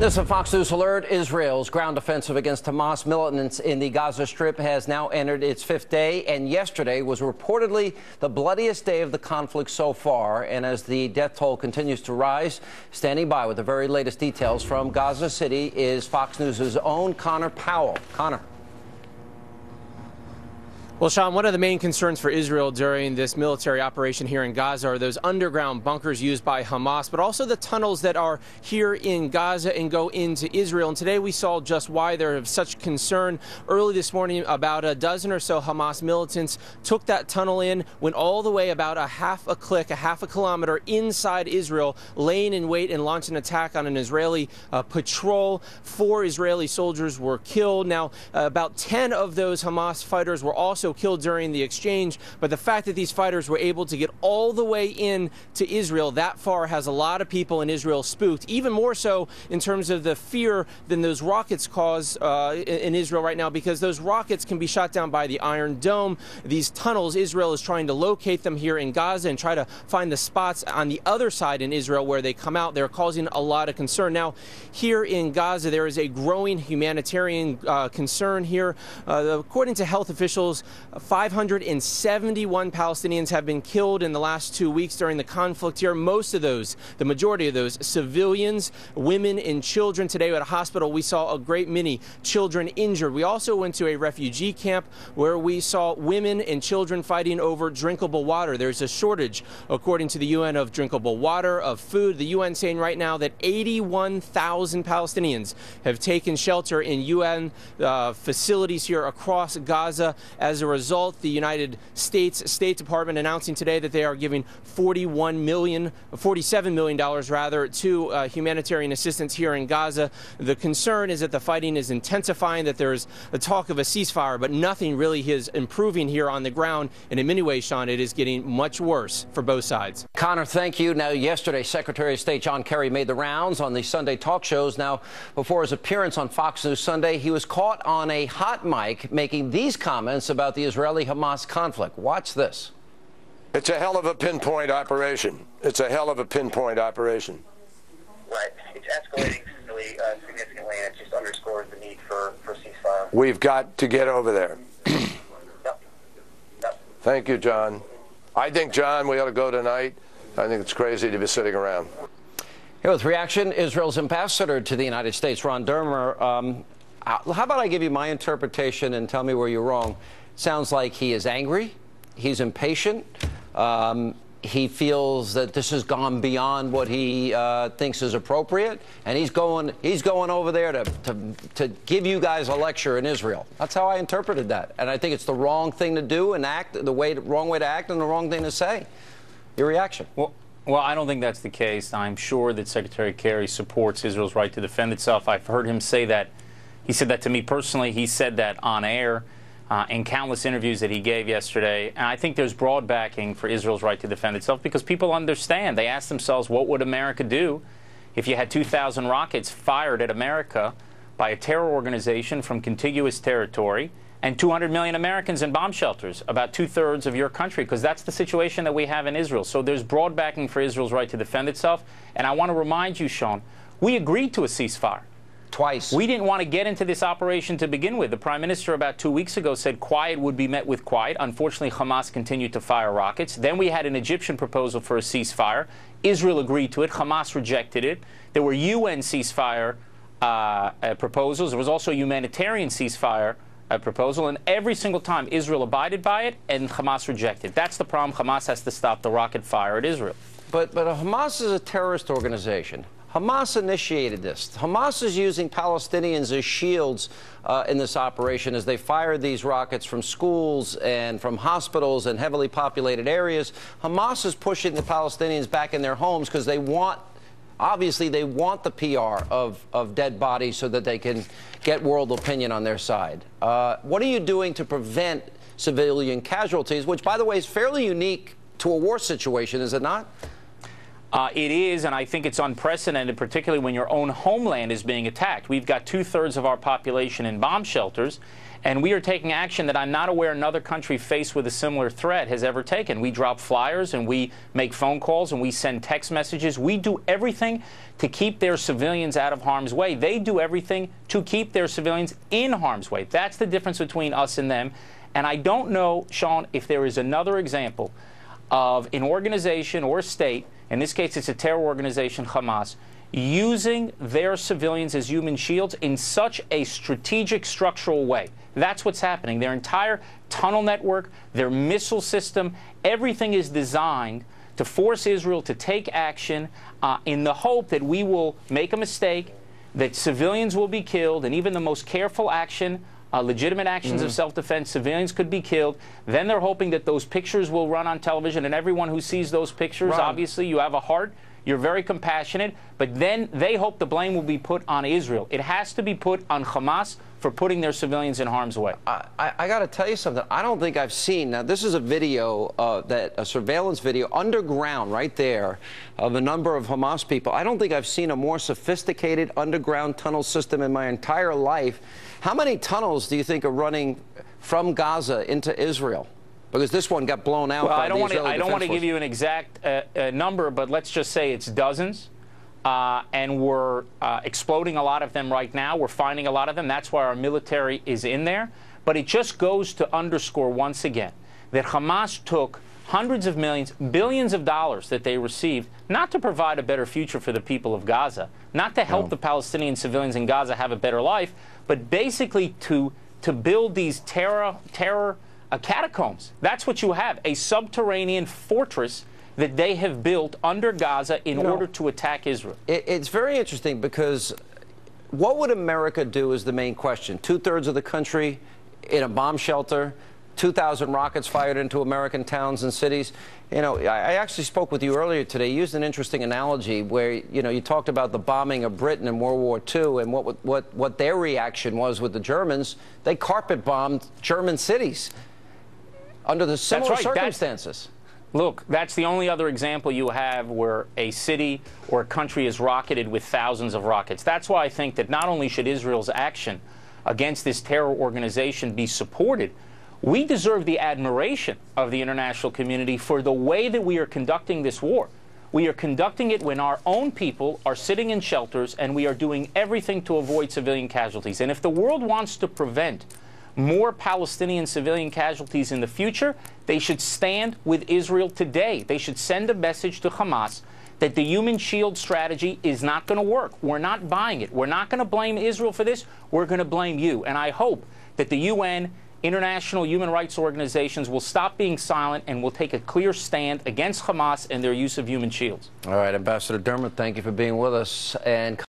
This is a Fox News alert. Israel's ground offensive against Hamas militants in the Gaza Strip has now entered its fifth day, and yesterday was reportedly the bloodiest day of the conflict so far. And as the death toll continues to rise, standing by with the very latest details from Gaza City is Fox News' own Connor Powell. Connor. Well, Sean, one of the main concerns for Israel during this military operation here in Gaza are those underground bunkers used by Hamas, but also the tunnels that are here in Gaza and go into Israel. And today we saw just why they're of such concern. Early this morning, about a dozen or so Hamas militants took that tunnel in, went all the way about a half a kilometer inside Israel, laying in wait and launched an attack on an Israeli patrol. 4 Israeli soldiers were killed. Now, about 10 of those Hamas fighters were also killed during the exchange, but the fact that these fighters were able to get all the way in to Israel that far has a lot of people in Israel spooked, even more so in terms of the fear than those rockets cause in Israel right now, because those rockets can be shot down by the Iron Dome. These tunnels, Israel is trying to locate them here in Gaza and try to find the spots on the other side in Israel where they come out. They're causing a lot of concern. Now, here in Gaza, there is a growing humanitarian concern here. According to health officials, 571 Palestinians have been killed in the last 2 weeks during the conflict here. Most of those, the majority of those, civilians, women and children. Today at a hospital, we saw a great many children injured. We also went to a refugee camp where we saw women and children fighting over drinkable water. There's a shortage, according to the UN, of drinkable water, of food. The UN saying right now that 81,000 Palestinians have taken shelter in UN facilities here across Gaza. As a result, the United States State Department announcing today that they are giving $47 million rather to humanitarian assistance here in Gaza. The concern is that the fighting is intensifying, that there's a talk of a ceasefire, but nothing really is improving here on the ground. And in many ways, Sean, it is getting much worse for both sides. Connor, thank you. Now, yesterday, Secretary of State John Kerry made the rounds on the Sunday talk shows. Now, before his appearance on Fox News Sunday, he was caught on a hot mic making these comments about the Israeli-Hamas conflict. Watch this. It's a hell of a pinpoint operation. It's a hell of a pinpoint operation. Right. It's escalating really, significantly, and it just underscores the need for ceasefire. We've got to get over there. Yep. Thank you, John. I think, John, we ought to go tonight. I think it's crazy to be sitting around. Here with reaction, Israel's ambassador to the United States, Ron Dermer. How about I give you my interpretation and tell me where you're wrong? Sounds like he is angry. He's impatient. He feels that this has gone beyond what he thinks is appropriate, and he's going over there to give you guys a lecture in Israel. That's how I interpreted that, and I think it's the wrong thing to do and act, wrong way to act, and the wrong thing to say. Your reaction? Well, I don't think that's the case. I'm sure that Secretary Kerry supports Israel's right to defend itself. I've heard him say that. He said that to me personally. He said that on air in countless interviews that he gave yesterday. And I think there's broad backing for Israel's right to defend itself because people understand. They ask themselves, what would America do if you had 2,000 rockets fired at America by a terror organization from contiguous territory and 200 million Americans in bomb shelters, about 2/3 of your country, because that's the situation that we have in Israel. So there's broad backing for Israel's right to defend itself. And I want to remind you, Sean, we agreed to a ceasefire. Twice. We didn't want to get into this operation to begin with. The Prime Minister about 2 weeks ago said quiet would be met with quiet. Unfortunately, Hamas continued to fire rockets. Then we had an Egyptian proposal for a ceasefire. Israel agreed to it. Hamas rejected it. There were UN ceasefire proposals. There was also a humanitarian ceasefire proposal. And every single time, Israel abided by it and Hamas rejected. That's the problem. Hamas has to stop the rocket fire at Israel. But Hamas is a terrorist organization. Hamas initiated this. Hamas is using Palestinians as shields in this operation as they fire these rockets from schools and from hospitals and heavily populated areas. Hamas is pushing the Palestinians back in their homes because they want, obviously, they want the PR of dead bodies so that they can get world opinion on their side. What are you doing to prevent civilian casualties, which, by the way, is fairly unique to a war situation, is it not? It is, and I think it's unprecedented, particularly when your own homeland is being attacked. We've got 2/3 of our population in bomb shelters, and we are taking action that I'm not aware another country faced with a similar threat has ever taken. We drop flyers, and we make phone calls, and we send text messages. We do everything to keep their civilians out of harm's way. They do everything to keep their civilians in harm's way. That's the difference between us and them. And I don't know, Sean, if there is another example of an organization or a state, in this case it's a terror organization, Hamas, using their civilians as human shields in such a strategic, structural way. That's what's happening. Their entire tunnel network, their missile system, everything is designed to force Israel to take action in the hope that we will make a mistake, that civilians will be killed, and even the most careful action, legitimate actions of self-defense, civilians could be killed. Then they're hoping that those pictures will run on television, and everyone who sees those pictures, obviously, you have a heart, you're very compassionate, but then they hope the blame will be put on Israel. It has to be put on Hamas for putting their civilians in harm's way. I got to tell you something. I don't think I've seen. Now, this is a video, a surveillance video underground right there of a number of Hamas people. I don't think I've seen a more sophisticated underground tunnel system in my entire life. How many tunnels do you think are running from Gaza into Israel? Because this one got blown out by the Israeli Defense Force. I don't want to give you an exact number, but let's just say it's dozens. And we're exploding a lot of them right now. We're finding a lot of them. That's why our military is in there. But it just goes to underscore once again that Hamas took hundreds of millions, billions of dollars that they received, not to provide a better future for the people of Gaza, not to help the Palestinian civilians in Gaza have a better life, but basically to build these terror catacombs. That's what you have, a subterranean fortress that they have built under Gaza in order to attack Israel. It's very interesting because what would America do is the main question. 2/3 of the country in a bomb shelter, 2,000 rockets fired into American towns and cities. You know, I actually spoke with you earlier today. You used an interesting analogy where, you know, you talked about the bombing of Britain in World War II and what their reaction was with the Germans. They carpet bombed German cities under the similar circumstances. Look, that's the only other example you have where a city or a country is rocketed with thousands of rockets. That's why I think that not only should Israel's action against this terror organization be supported, we deserve the admiration of the international community for the way that we are conducting this war. We are conducting it when our own people are sitting in shelters, and we are doing everything to avoid civilian casualties. And if the world wants to prevent more Palestinian civilian casualties in the future, they should stand with Israel today. They should send a message to Hamas that the human shield strategy is not going to work. We're not buying it. We're not going to blame Israel for this. We're going to blame you. And I hope that the UN, international human rights organizations will stop being silent and will take a clear stand against Hamas and their use of human shields. All right, Ambassador Dermot, thank you for being with us. And